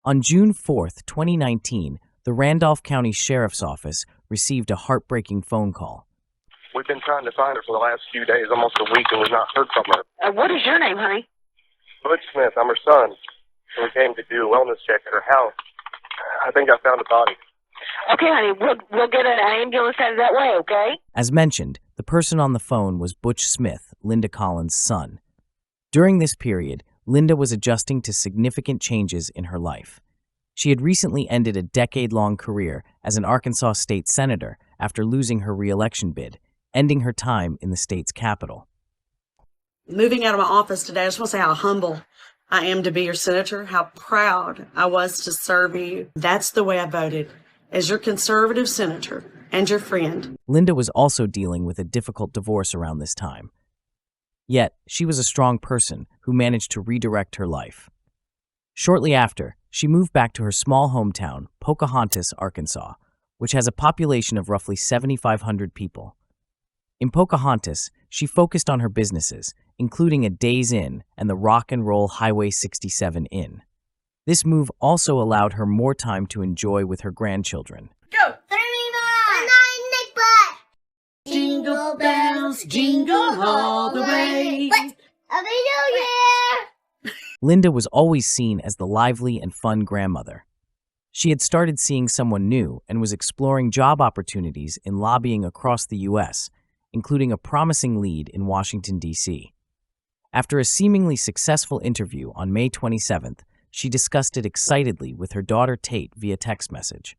On June 4th, 2019, the Randolph County Sheriff's Office received a heartbreaking phone call. We've been trying to find her for the last few days, almost a week, and we've not heard from her. What is your name, honey? Butch Smith, I'm her son. We came to do a wellness check at her house. I think I found a body. Okay, honey, we'll get an ambulance out of that way, okay? As mentioned, the person on the phone was Butch Smith, Linda Collins' son. During this period, Linda was adjusting to significant changes in her life. She had recently ended a decade-long career as an Arkansas state senator after losing her re-election bid, ending her time in the state's capital. Moving out of my office today, I just want to say how humble I am to be your senator, how proud I was to serve you. That's the way I voted, as your conservative senator and your friend. Linda was also dealing with a difficult divorce around this time. Yet, she was a strong person who managed to redirect her life. Shortly after, she moved back to her small hometown, Pocahontas, Arkansas, which has a population of roughly 7,500 people. In Pocahontas, she focused on her businesses, including a Days Inn and the Rock and Roll Highway 67 Inn. This move also allowed her more time to enjoy with her grandchildren. Go! 39! Nick Butt! Jingle bells, jingle all the way. Happy New Year! Linda was always seen as the lively and fun grandmother. She had started seeing someone new and was exploring job opportunities in lobbying across the U.S., including a promising lead in Washington, D.C. After a seemingly successful interview on May 27th, she discussed it excitedly with her daughter Tate via text message.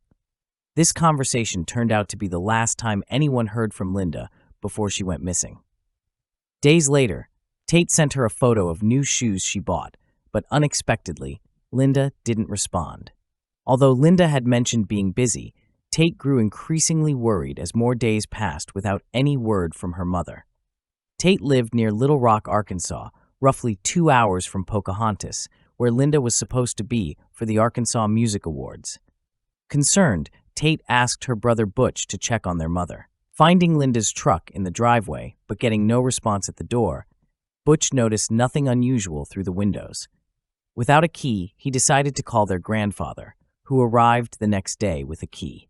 This conversation turned out to be the last time anyone heard from Linda before she went missing. Days later, Tate sent her a photo of new shoes she bought, but unexpectedly, Linda didn't respond. Although Linda had mentioned being busy, Tate grew increasingly worried as more days passed without any word from her mother. Tate lived near Little Rock, Arkansas, roughly 2 hours from Pocahontas, where Linda was supposed to be for the Arkansas Music Awards. Concerned, Tate asked her brother Butch to check on their mother. Finding Linda's truck in the driveway, but getting no response at the door, Butch noticed nothing unusual through the windows. Without a key, he decided to call their grandfather, who arrived the next day with a key.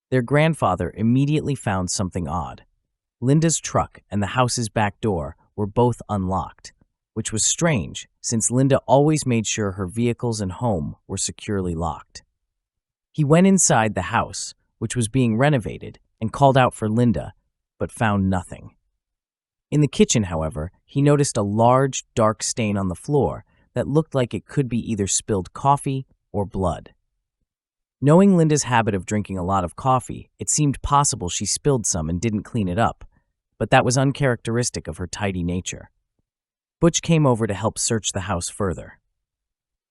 Their grandfather immediately found something odd. Linda's truck and the house's back door were both unlocked, which was strange since Linda always made sure her vehicles and home were securely locked. He went inside the house, which was being renovated, and called out for Linda, but found nothing. In the kitchen, however, he noticed a large, dark stain on the floor that looked like it could be either spilled coffee or blood. Knowing Linda's habit of drinking a lot of coffee, it seemed possible she spilled some and didn't clean it up, but that was uncharacteristic of her tidy nature. Butch came over to help search the house further.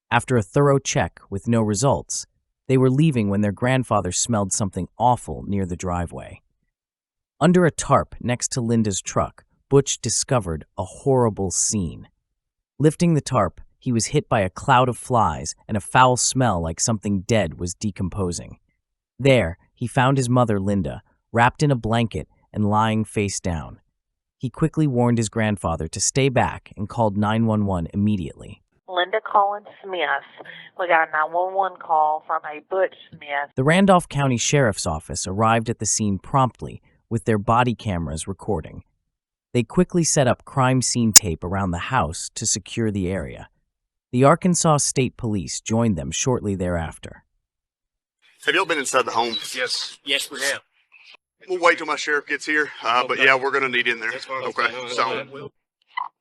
After a thorough check with no results, they were leaving when their grandfather smelled something awful near the driveway. Under a tarp next to Linda's truck, Butch discovered a horrible scene. Lifting the tarp, he was hit by a cloud of flies and a foul smell like something dead was decomposing. There, he found his mother, Linda, wrapped in a blanket and lying face down. He quickly warned his grandfather to stay back and called 911 immediately. Linda Collins Smith. We got a 911 call from a Butch Smith. The Randolph County Sheriff's Office arrived at the scene promptly with their body cameras recording. They quickly set up crime scene tape around the house to secure the area. The Arkansas State Police joined them shortly thereafter. Have y'all been inside the home? Yes, we have. We'll wait till my sheriff gets here, but yeah, we're going to need in there. Okay, so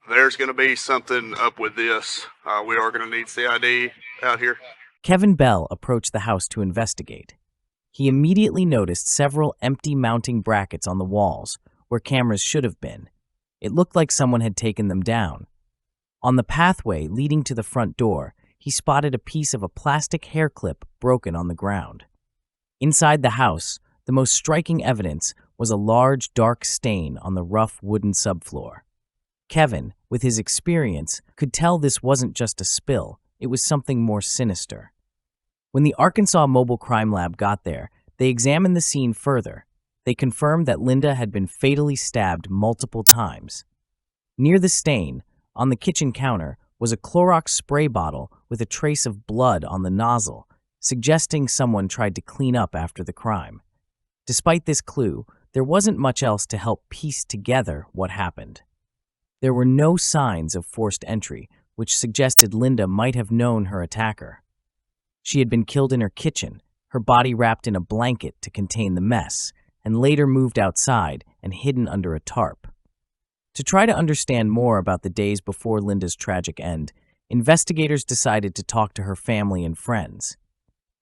there's going to be something up with this. We are going to need CID out here. Kevin Bell approached the house to investigate. He immediately noticed several empty mounting brackets on the walls where cameras should have been. It looked like someone had taken them down. On the pathway leading to the front door, he spotted a piece of a plastic hair clip broken on the ground. Inside the house, the most striking evidence was a large, dark stain on the rough wooden subfloor. Kevin, with his experience, could tell this wasn't just a spill, it was something more sinister. When the Arkansas Mobile Crime Lab got there, they examined the scene further. They confirmed that Linda had been fatally stabbed multiple times. Near the stain, on the kitchen counter, was a Clorox spray bottle with a trace of blood on the nozzle, suggesting someone tried to clean up after the crime. Despite this clue, there wasn't much else to help piece together what happened. There were no signs of forced entry, which suggested Linda might have known her attacker. She had been killed in her kitchen, her body wrapped in a blanket to contain the mess, and later moved outside and hidden under a tarp. To try to understand more about the days before Linda's tragic end, investigators decided to talk to her family and friends.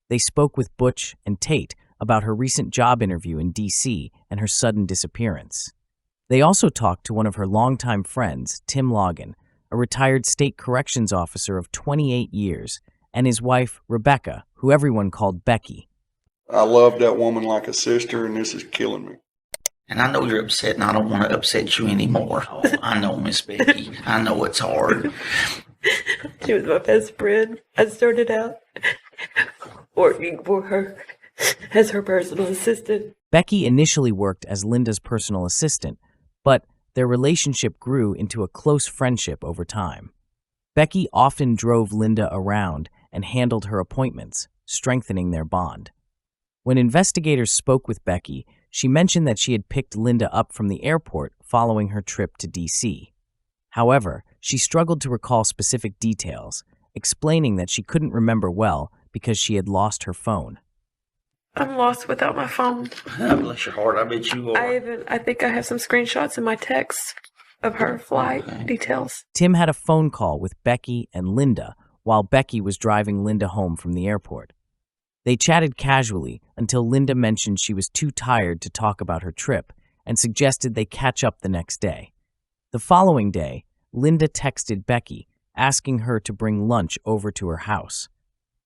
They spoke with Butch and Tate about her recent job interview in D.C. and her sudden disappearance. They also talked to one of her longtime friends, Tim Logan, a retired state corrections officer of 28 years, and his wife, Rebecca, who everyone called Becky. I love that woman like a sister, and this is killing me. And I know you're upset, and I don't want to upset you anymore. I know, Miss Becky. I know it's hard. She was my best friend. I started out working for her as her personal assistant. Becky initially worked as Linda's personal assistant, but their relationship grew into a close friendship over time. Becky often drove Linda around and handled her appointments, strengthening their bond. When investigators spoke with Becky, she mentioned that she had picked Linda up from the airport following her trip to D.C. However, she struggled to recall specific details, explaining that she couldn't remember well because she had lost her phone. I'm lost without my phone. Bless your heart, I bet you are. I think I have some screenshots in my text of her flight details. Tim had a phone call with Becky and Linda while Becky was driving Linda home from the airport. They chatted casually until Linda mentioned she was too tired to talk about her trip and suggested they catch up the next day. The following day, Linda texted Becky, asking her to bring lunch over to her house.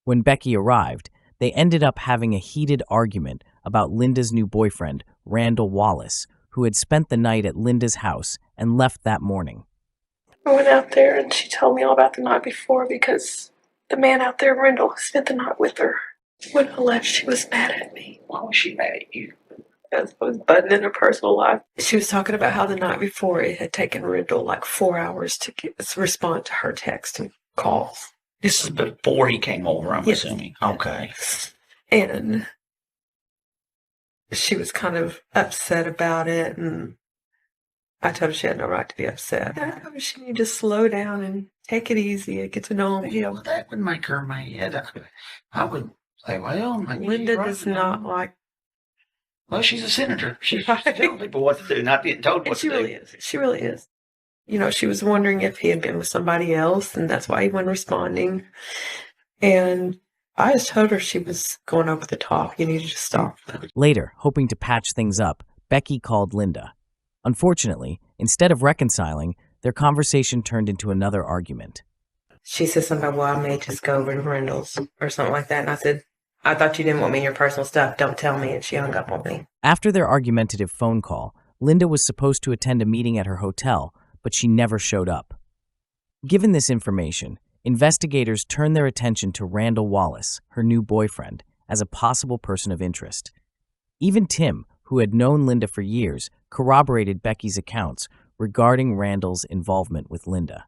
When Becky arrived, they ended up having a heated argument about Linda's new boyfriend, Randall Wallace, who had spent the night at Linda's house and left that morning. I went out there and she told me all about the night before because the man out there, Randall, spent the night with her. When I left, she was mad at me. Why was she mad at you? I was butting in her personal life. She was talking about how the night before it had taken Randall like 4 hours to respond to her text and calls. This is before he came over, I'm Yes. assuming. Okay. And she was kind of upset about it, and I told her she had no right to be upset. She needed to slow down and take it easy and get to know him. Well, that would make her mad. I would say, well, maybe Linda she's right does now. not like. Well, she's a senator. She's telling people what to do, not getting told what She to do. really is. She really is. You know, she was wondering if he had been with somebody else, and that's why he wasn't responding. And I just told her she was going over the top. You needed to stop. Later, hoping to patch things up, Becky called Linda. Unfortunately, instead of reconciling, their conversation turned into another argument. She said something about, well, I may just go over to Randall's or something like that. And I said, I thought you didn't want me in your personal stuff. Don't tell me. And she hung up on me. After their argumentative phone call, Linda was supposed to attend a meeting at her hotel, but she never showed up. Given this information, investigators turned their attention to Randall Wallace, her new boyfriend, as a possible person of interest. Even Tim, who had known Linda for years, corroborated Becky's accounts regarding Randall's involvement with Linda.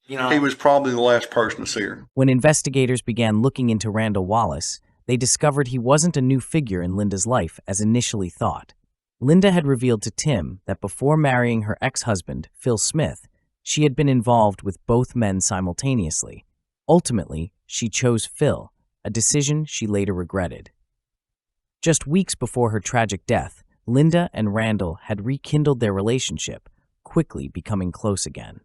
You know, He was probably the last person to see her. When investigators began looking into Randall Wallace, they discovered he wasn't a new figure in Linda's life as initially thought. Linda had revealed to Tim that before marrying her ex-husband, Phil Smith, she had been involved with both men simultaneously. Ultimately, she chose Phil, a decision she later regretted. Just weeks before her tragic death, Linda and Randall had rekindled their relationship, quickly becoming close again.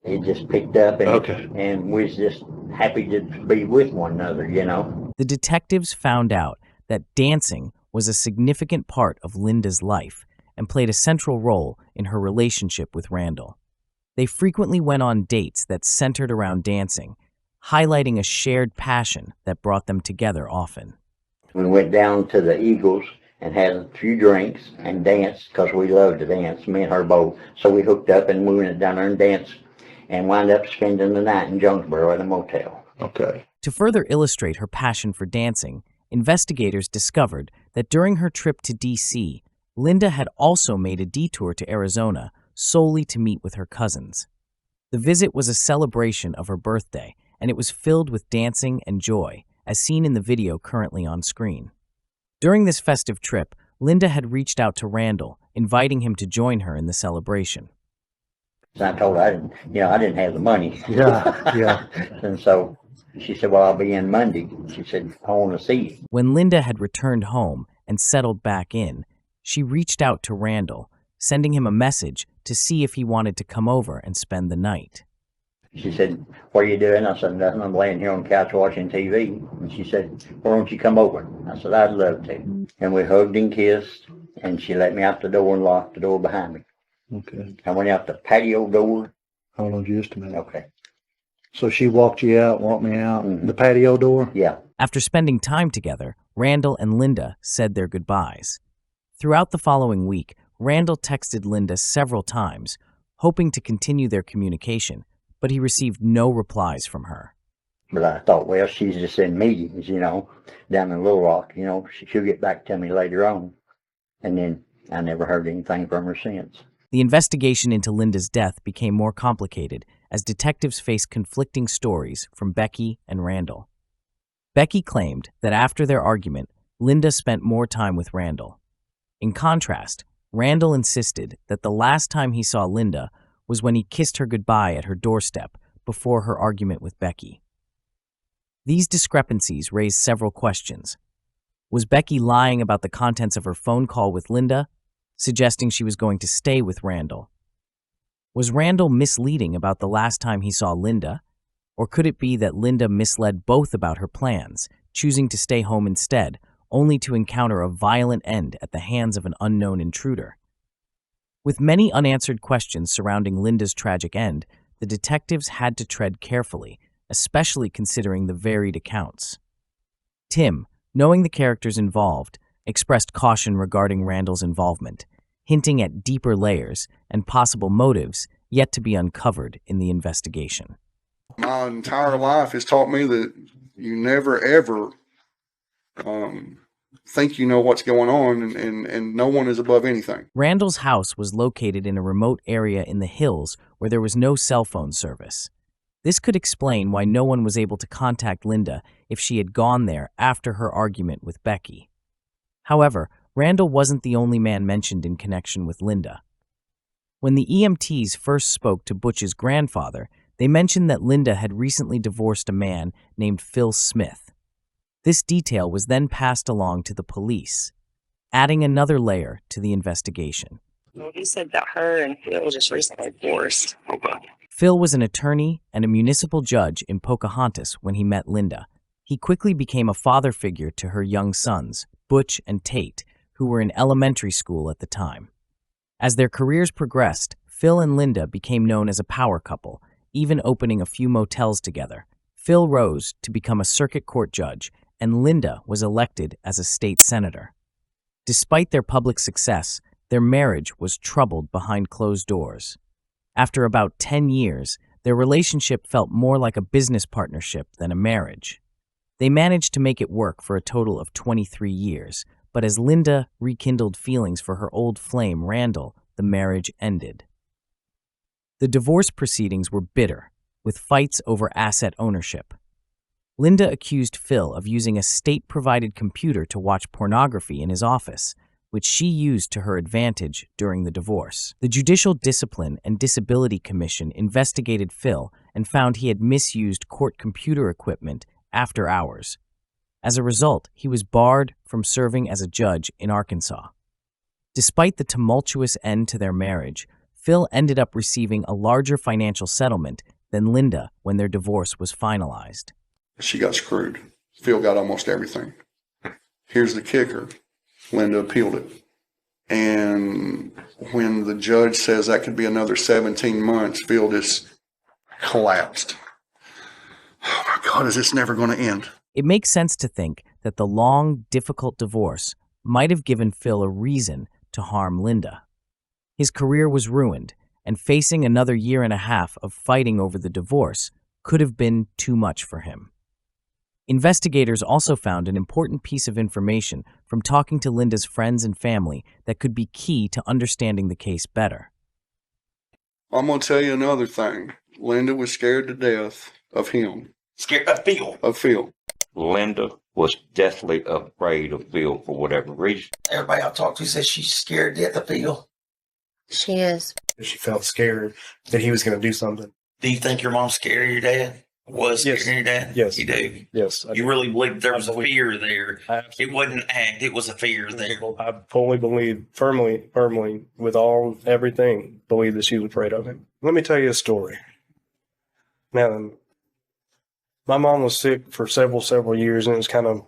It just picked up and we was just happy to be with one another, you know. The detectives found out that dancing was a significant part of Linda's life and played a central role in her relationship with Randall. They frequently went on dates that centered around dancing, highlighting a shared passion that brought them together often. We went down to the Eagles and had a few drinks and danced because we loved to dance, me and her both. So we hooked up and we went down there and danced and wound up spending the night in Jonesboro at a motel. Okay. To further illustrate her passion for dancing, investigators discovered that during her trip to D.C., Linda had also made a detour to Arizona solely to meet with her cousins. The visit was a celebration of her birthday, and it was filled with dancing and joy, as seen in the video currently on screen. During this festive trip, Linda had reached out to Randall, inviting him to join her in the celebration. I told her I didn't have the money. Yeah. And so she said, well, I'll be in Monday. She said, I want to see you. When Linda had returned home and settled back in, she reached out to Randall, sending him a message to see if he wanted to come over and spend the night. She said, what are you doing? I said, nothing. I'm laying here on the couch watching TV. And she said, why don't you come over? I said, I'd love to. And we hugged and kissed, and she let me out the door and locked the door behind me. Okay. I went out the patio door. Hold on just a minute. Okay. So she walked you out, walked me out, Mhm. the patio door? Yeah. After spending time together, Randall and Linda said their goodbyes. Throughout the following week, Randall texted Linda several times, hoping to continue their communication, but he received no replies from her. But I thought, well, she's just in meetings, down in Little Rock. She'll get back to me later on. And then I never heard anything from her since. The investigation into Linda's death became more complicated as detectives faced conflicting stories from Becky and Randall. Becky claimed that after their argument, Linda spent more time with Randall. In contrast, Randall insisted that the last time he saw Linda was when he kissed her goodbye at her doorstep before her argument with Becky. These discrepancies raised several questions. Was Becky lying about the contents of her phone call with Linda, suggesting she was going to stay with Randall? Was Randall misleading about the last time he saw Linda? Or could it be that Linda misled both about her plans, choosing to stay home instead, only to encounter a violent end at the hands of an unknown intruder? With many unanswered questions surrounding Linda's tragic end, the detectives had to tread carefully, especially considering the varied accounts. Tim, knowing the characters involved, expressed caution regarding Randall's involvement, hinting at deeper layers and possible motives yet to be uncovered in the investigation. My entire life has taught me that you never, ever think you know what's going on, and no one is above anything. Randall's house was located in a remote area in the hills where there was no cell phone service. This could explain why no one was able to contact Linda if she had gone there after her argument with Becky. However, Randall wasn't the only man mentioned in connection with Linda. When the EMTs first spoke to Butch's grandfather, they mentioned that Linda had recently divorced a man named Phil Smith. This detail was then passed along to the police, adding another layer to the investigation. Well, he said that her and Phil just recently divorced. Okay. Phil was an attorney and a municipal judge in Pocahontas when he met Linda. He quickly became a father figure to her young sons, Butch and Tate, who were in elementary school at the time. As their careers progressed, Phil and Linda became known as a power couple, even opening a few motels together. Phil rose to become a circuit court judge, and Linda was elected as a state senator. Despite their public success, their marriage was troubled behind closed doors. After about 10 years, their relationship felt more like a business partnership than a marriage. They managed to make it work for a total of 23 years, but as Linda rekindled feelings for her old flame, Randall, the marriage ended. The divorce proceedings were bitter, with fights over asset ownership. Linda accused Phil of using a state-provided computer to watch pornography in his office, which she used to her advantage during the divorce. The Judicial Discipline and Disability Commission investigated Phil and found he had misused court computer equipment after hours. As a result, he was barred from serving as a judge in Arkansas. Despite the tumultuous end to their marriage, Phil ended up receiving a larger financial settlement than Linda when their divorce was finalized. She got screwed. Phil got almost everything. Here's the kicker. Linda appealed it. And when the judge says that could be another 17 months, Phil just collapsed. Oh my God, is this never going to end? It makes sense to think that the long, difficult divorce might have given Phil a reason to harm Linda. His career was ruined, and facing another year and a half of fighting over the divorce could have been too much for him. Investigators also found an important piece of information from talking to Linda's friends and family that could be key to understanding the case better. I'm going to tell you another thing. Linda was scared to death of him. Scared of Phil. Of Phil. Linda was deathly afraid of Phil for whatever reason. Everybody I talked to says she's scared to death of Phil. She is. She felt scared that he was going to do something. Do you think your mom's scared of your dad? Was scared of your dad? Yes. You do? Yes. You really believe there was a fear there? It wasn't an act, it was a fear there. I fully believe, firmly, with everything, believe that she was afraid of him. Let me tell you a story. Now, my mom was sick for several years, and it was kind of,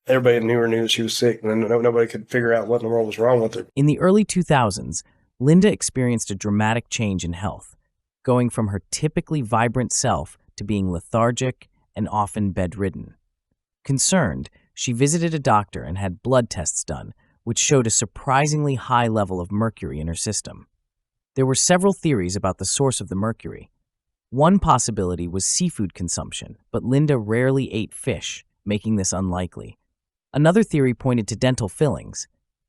everybody knew that she was sick, and nobody could figure out what in the world was wrong with her. In the early 2000s, Linda experienced a dramatic change in health, going from her typically vibrant self to being lethargic and often bedridden. Concerned, she visited a doctor and had blood tests done, which showed a surprisingly high level of mercury in her system. There were several theories about the source of the mercury. One possibility was seafood consumption, but Linda rarely ate fish, making this unlikely. Another theory pointed to dental fillings,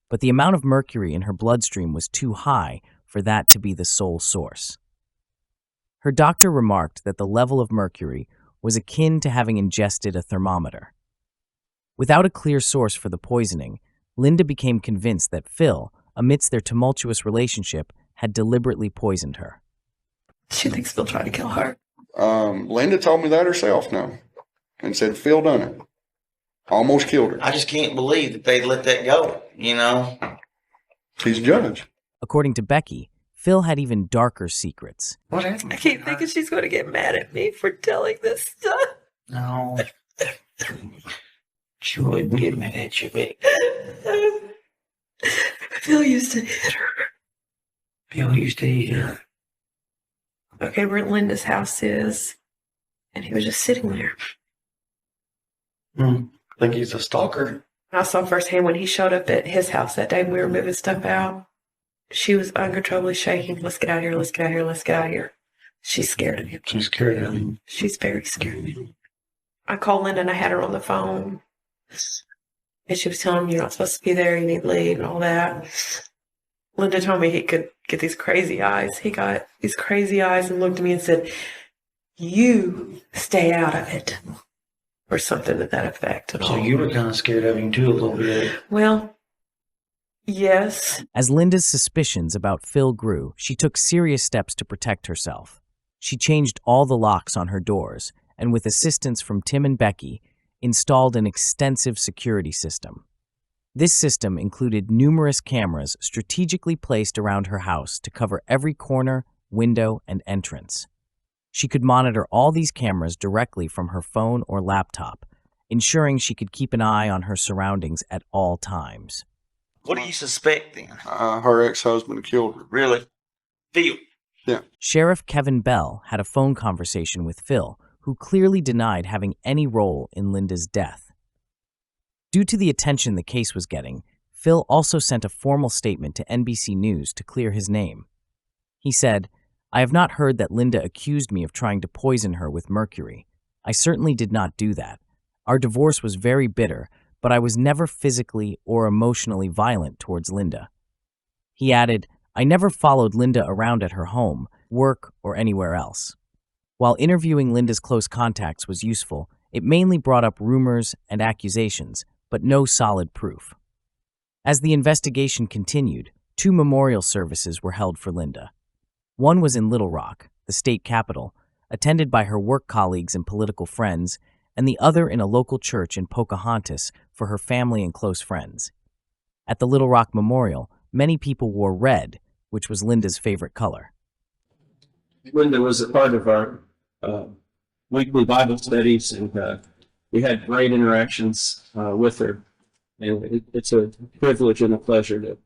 but the amount of mercury in her bloodstream was too high for that to be the sole source. Her doctor remarked that the level of mercury was akin to having ingested a thermometer. Without a clear source for the poisoning, Linda became convinced that Phil, amidst their tumultuous relationship, had deliberately poisoned her. She thinks Phil tried to kill her. Linda told me that herself now and said Phil done it. Almost killed her. I just can't believe that they let that go, you know? He's judge. According to Becky, Phil had even darker secrets. What? I keep thinking she's going to get mad at me for telling this stuff. No. She wouldn't get mad at you, Becky. Phil used to hit her. Phil used to hit her. Okay, where Linda's house is, and he was just sitting there. I think he's a stalker. I saw firsthand when he showed up at his house that day when we were moving stuff out. She was uncontrollably shaking. Let's get out of here, let's get out of here, let's get out of here. She's scared of him. She's scared of him. She's very scared of him. I called Linda and I had her on the phone. And she was telling me, you're not supposed to be there, you need to leave and all that. Linda told me he could get these crazy eyes. He got these crazy eyes and looked at me and said, you stay out of it. Or something to that effect. So you were kind of scared of him too a little bit. Well, yes. As Linda's suspicions about Phil grew, she took serious steps to protect herself. She changed all the locks on her doors, and with assistance from Tim and Becky, installed an extensive security system. This system included numerous cameras strategically placed around her house to cover every corner, window, and entrance. She could monitor all these cameras directly from her phone or laptop, ensuring she could keep an eye on her surroundings at all times. What do you suspect then? Her ex-husband killed her. Really? Phil? Yeah. Sheriff Kevin Bell had a phone conversation with Phil, who clearly denied having any role in Linda's death. Due to the attention the case was getting, Phil also sent a formal statement to NBC News to clear his name. He said, "I have not heard that Linda accused me of trying to poison her with mercury. I certainly did not do that. Our divorce was very bitter, but I was never physically or emotionally violent towards Linda." He added, "I never followed Linda around at her home, work, or anywhere else." While interviewing Linda's close contacts was useful, it mainly brought up rumors and accusations, but no solid proof. As the investigation continued, 2 memorial services were held for Linda. One was in Little Rock, the state capital, attended by her work colleagues and political friends, and the other in a local church in Pocahontas for her family and close friends. At the Little Rock Memorial, many people wore red, which was Linda's favorite color. Linda was a part of our weekly Bible studies, and we had great interactions with her. And it's a privilege and a pleasure to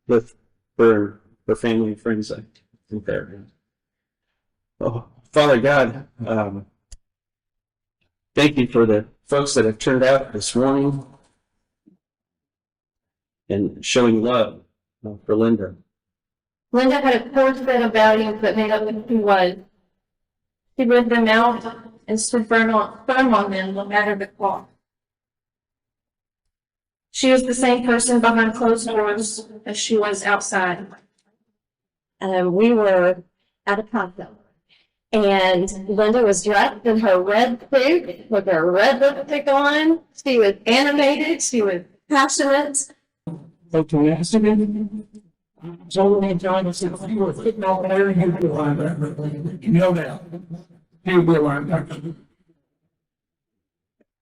with her family and friends. I think there. Oh, Father God, thank you for the folks that have turned out this morning and showing love for Linda. Linda had a core set of values that made up who she was. She lived them out and stood firm on them no matter the cost. She was the same person behind closed doors as she was outside. We were at a concert, And Linda was dressed in her red suit with her red lipstick on. She was animated. She was passionate. So John was sitting over there and he'll be lying. No doubt. He'll be lying.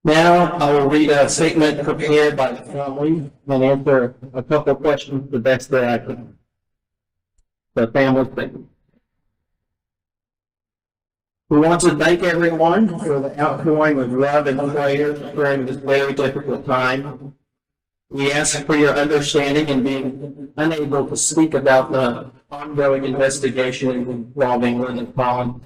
Now, I will read a statement prepared by the family and answer a couple of questions the best that I can. The family statement. We want to thank everyone for the outpouring of love and prayers during this very difficult time. We ask for your understanding in being unable to speak about the ongoing investigation involving Linda Collins.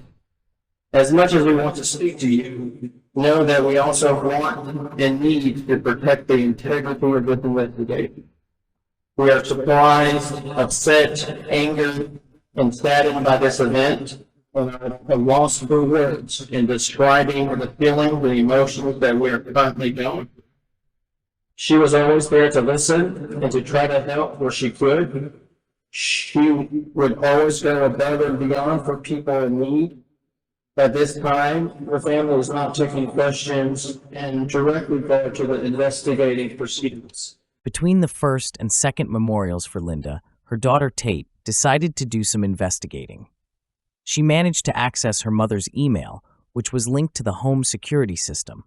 As much as we want to speak to you, know that we also want and need to protect the integrity of this investigation. We are surprised, upset, angered, and saddened by this event, and are lost for words in describing the feelings and emotions that we are currently going. She was always there to listen and to try to help where she could. She would always go above and beyond for people in need. At this time, her family is not taking questions and directly go to the investigating proceedings. Between the first and second memorials for Linda, her daughter Tate decided to do some investigating. She managed to access her mother's email, which was linked to the home security system.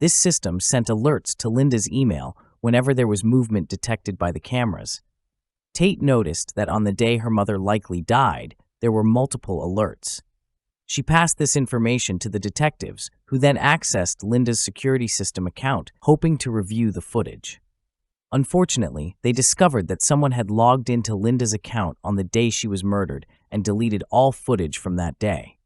This system sent alerts to Linda's email whenever there was movement detected by the cameras. Tate noticed that on the day her mother likely died, there were multiple alerts. She passed this information to the detectives, who then accessed Linda's security system account, hoping to review the footage. Unfortunately, they discovered that someone had logged into Linda's account on the day she was murdered and deleted all footage from that day.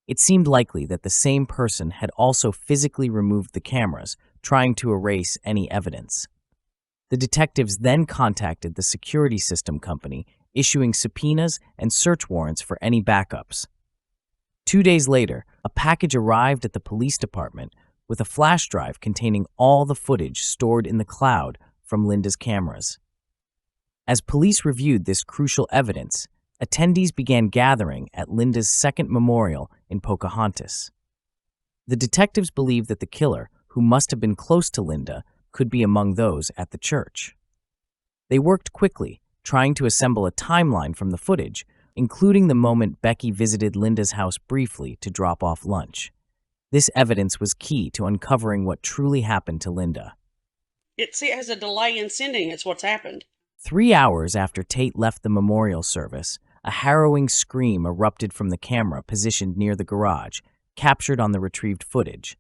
It seemed likely that the same person had also physically removed the cameras, trying to erase any evidence. The detectives then contacted the security system company, issuing subpoenas and search warrants for any backups. 2 days later, a package arrived at the police department with a flash drive containing all the footage stored in the cloud from Linda's cameras. As police reviewed this crucial evidence, attendees began gathering at Linda's second memorial in Pocahontas. The detectives believed that the killer, who must have been close to Linda, could be among those at the church. They worked quickly, trying to assemble a timeline from the footage, including the moment Becky visited Linda's house briefly to drop off lunch. This evidence was key to uncovering what truly happened to Linda. It has a delay in sending. It's what's happened. 3 hours after Tate left the memorial service, a harrowing scream erupted from the camera positioned near the garage, captured on the retrieved footage.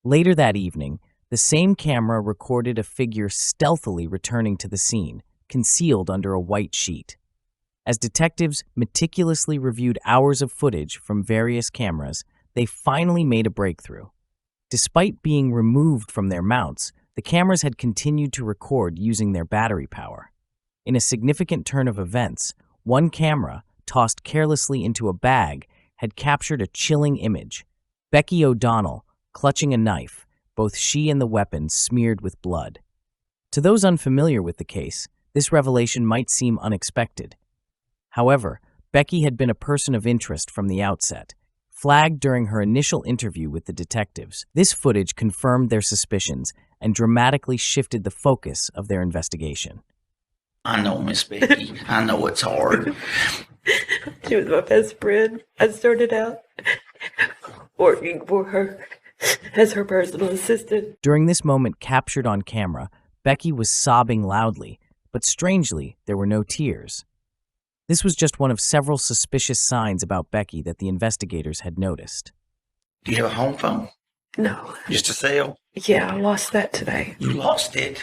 Later that evening, the same camera recorded a figure stealthily returning to the scene, concealed under a white sheet. As detectives meticulously reviewed hours of footage from various cameras, they finally made a breakthrough. Despite being removed from their mounts, the cameras had continued to record using their battery power. In a significant turn of events, one camera, tossed carelessly into a bag, had captured a chilling image. Becky O'Donnell, clutching a knife, both she and the weapon smeared with blood. To those unfamiliar with the case, this revelation might seem unexpected. However, Becky had been a person of interest from the outset. Flagged during her initial interview with the detectives, this footage confirmed their suspicions and dramatically shifted the focus of their investigation. I know, Miss Becky. I know it's hard. She was my best friend. I started out working for her as her personal assistant. During this moment captured on camera, Becky was sobbing loudly, but strangely, there were no tears. This was just one of several suspicious signs about Becky that the investigators had noticed. Do you have a home phone? No. Just a cell? Yeah, I lost that today. You lost it?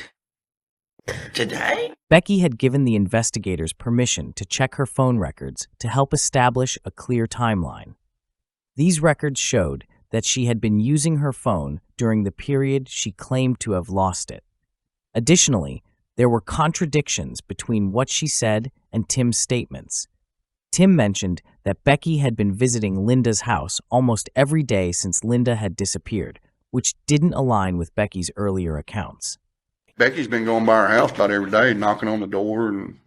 Today? Becky had given the investigators permission to check her phone records to help establish a clear timeline. These records showed that she had been using her phone during the period she claimed to have lost it. Additionally, there were contradictions between what she said and Tim's statements. Tim mentioned that Becky had been visiting Linda's house almost every day since Linda had disappeared, which didn't align with Becky's earlier accounts. Becky's been going by our house about every day, knocking on the door and,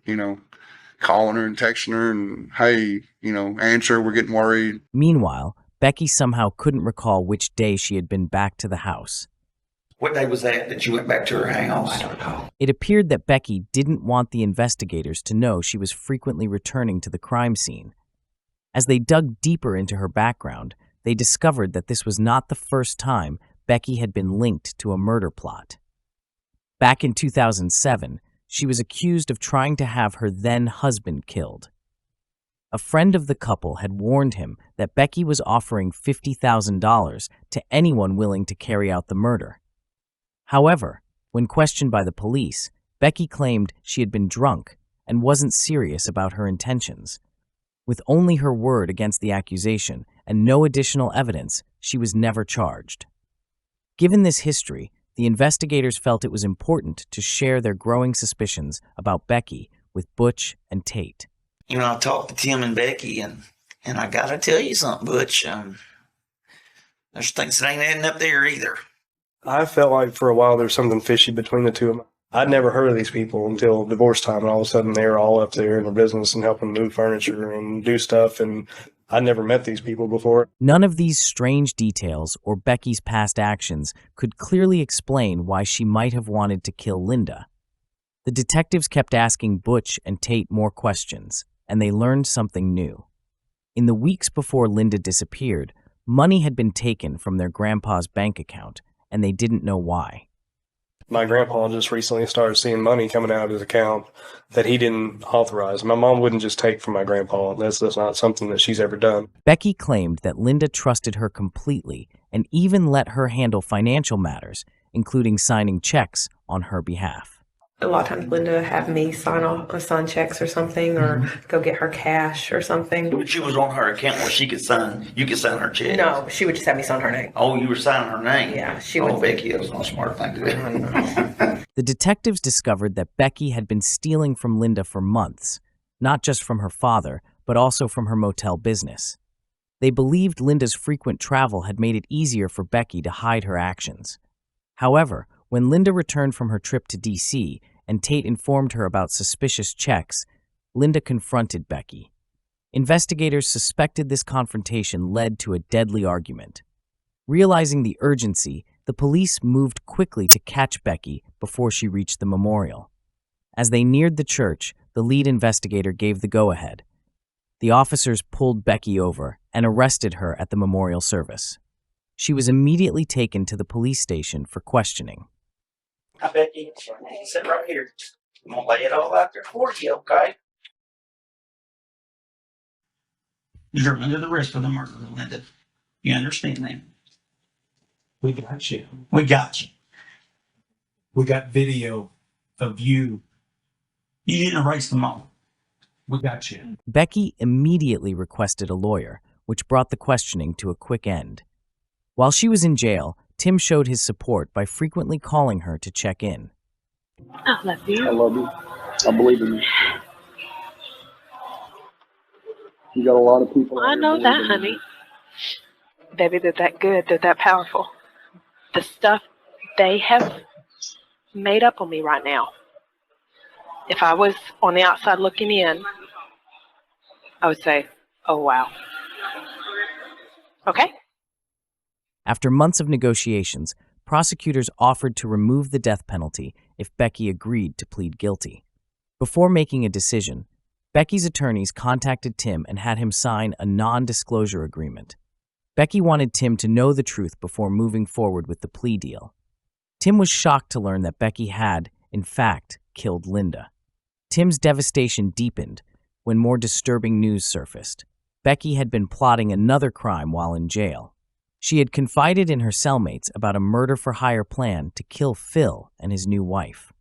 calling her and texting her and, hey, answer, we're getting worried. Meanwhile, Becky somehow couldn't recall which day she had been back to the house. What day was that you went back to her house? I don't know. It appeared that Becky didn't want the investigators to know she was frequently returning to the crime scene. As they dug deeper into her background, they discovered that this was not the first time Becky had been linked to a murder plot. Back in 2007, she was accused of trying to have her then-husband killed. A friend of the couple had warned him that Becky was offering $50,000 to anyone willing to carry out the murder. However, when questioned by the police, Becky claimed she had been drunk and wasn't serious about her intentions. With only her word against the accusation and no additional evidence, she was never charged. Given this history, the investigators felt it was important to share their growing suspicions about Becky with Butch and Tate. I talked to Tim and Becky, and I gotta tell you something, Butch. There's things that ain't adding up there either. I felt like for a while there was something fishy between the two of them. I'd never heard of these people until divorce time, and all of a sudden they were all up there in their business and helping move furniture and do stuff, and I'd never met these people before. None of these strange details or Becky's past actions could clearly explain why she might have wanted to kill Linda. The detectives kept asking Butch and Tate more questions, and they learned something new. In the weeks before Linda disappeared, money had been taken from their grandpa's bank account, and they didn't know why. My grandpa just recently started seeing money coming out of his account that he didn't authorize. My mom wouldn't just take from my grandpa. That's not something that she's ever done. Becky claimed that Linda trusted her completely and even let her handle financial matters, including signing checks on her behalf. A lot of times Linda have me sign checks or something, or go get her cash or something. But she was on her account where you could sign her check. No, she would just have me sign her name. Oh, you were signing her name? Yeah, she would. Oh, Becky, that was not a smart thing to do. The detectives discovered that Becky had been stealing from Linda for months, not just from her father, but also from her motel business. They believed Linda's frequent travel had made it easier for Becky to hide her actions. However, when Linda returned from her trip to D.C. and Tate informed her about suspicious checks, Linda confronted Becky. Investigators suspected this confrontation led to a deadly argument. Realizing the urgency, the police moved quickly to catch Becky before she reached the memorial. As they neared the church, the lead investigator gave the go-ahead. The officers pulled Becky over and arrested her at the memorial service. She was immediately taken to the police station for questioning. Now, Becky, sit right here. I'm going to lay it all out there for you, okay? You're under the risk of the murder, Linda. You understand that? We got you. We got you. We got video of you. You didn't erase them all. We got you. Becky immediately requested a lawyer, which brought the questioning to a quick end. While she was in jail, Tim showed his support by frequently calling her to check in. I love you. I love you. I believe in you. You got a lot of people. I know that, honey. Baby, they're that good. They're that powerful. The stuff they have made up on me right now. If I was on the outside looking in, I would say, oh, wow. Okay? After months of negotiations, prosecutors offered to remove the death penalty if Becky agreed to plead guilty. Before making a decision, Becky's attorneys contacted Tim and had him sign a non-disclosure agreement. Becky wanted Tim to know the truth before moving forward with the plea deal. Tim was shocked to learn that Becky had, in fact, killed Linda. Tim's devastation deepened when more disturbing news surfaced. Becky had been plotting another crime while in jail. She had confided in her cellmates about a murder-for-hire plan to kill Phil and his new wife.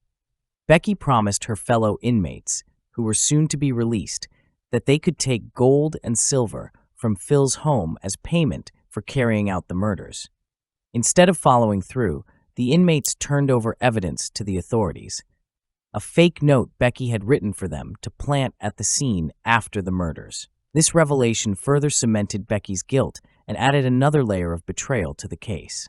Becky promised her fellow inmates, who were soon to be released, that they could take gold and silver from Phil's home as payment for carrying out the murders. Instead of following through, the inmates turned over evidence to the authorities. A fake note Becky had written for them to plant at the scene after the murders. This revelation further cemented Becky's guilt and added another layer of betrayal to the case.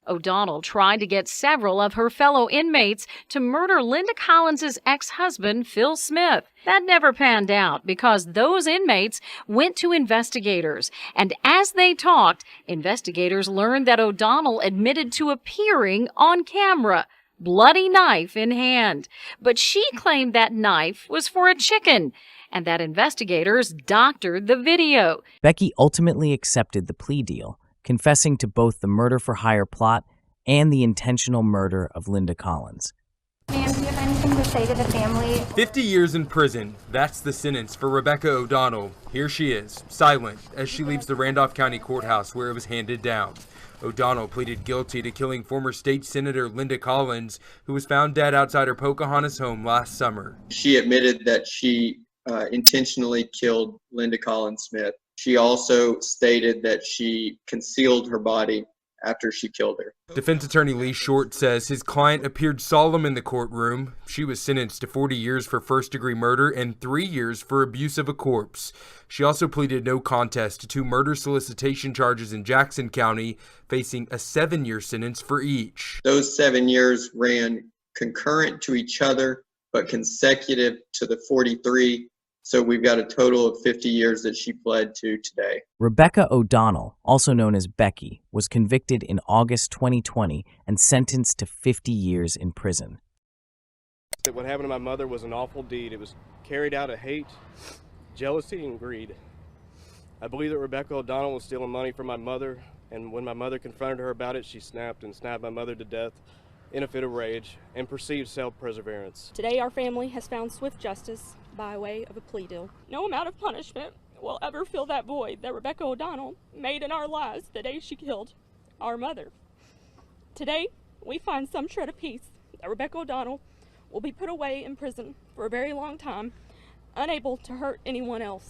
O'Donnell tried to get several of her fellow inmates to murder Linda Collins' ex-husband, Phil Smith. That never panned out because those inmates went to investigators. And as they talked, investigators learned that O'Donnell admitted to appearing on camera, bloody knife in hand. But she claimed that knife was for a chicken and that investigators doctored the video. Becky ultimately accepted the plea deal, confessing to both the murder-for-hire plot and the intentional murder of Linda Collins. Ma'am, do you have anything to say to the family? 50 years in prison. That's the sentence for Rebecca O'Donnell. Here she is, silent, as she leaves the Randolph County Courthouse where it was handed down. O'Donnell pleaded guilty to killing former state senator Linda Collins, who was found dead outside her Pocahontas home last summer. She admitted that she intentionally killed Linda Collins Smith. She also stated that she concealed her body after she killed her. Defense attorney Lee Short says his client appeared solemn in the courtroom. She was sentenced to 40 years for first-degree murder and 3 years for abuse of a corpse. She also pleaded no contest to 2 murder solicitation charges in Jackson County, facing a 7-year sentence for each. Those 7 years ran concurrent to each other, but consecutive to the 43. So we've got a total of 50 years that she pled to today. Rebecca O'Donnell, also known as Becky, was convicted in August 2020 and sentenced to 50 years in prison. What happened to my mother was an awful deed. It was carried out of hate, jealousy, and greed. I believe that Rebecca O'Donnell was stealing money from my mother, and when my mother confronted her about it, she snapped and stabbed my mother to death in a fit of rage and perceived self-perseverance. Today our family has found swift justice by way of a plea deal. No amount of punishment will ever fill that void that Rebecca O'Donnell made in our lives the day she killed our mother. Today we find some shred of peace that Rebecca O'Donnell will be put away in prison for a very long time, unable to hurt anyone else.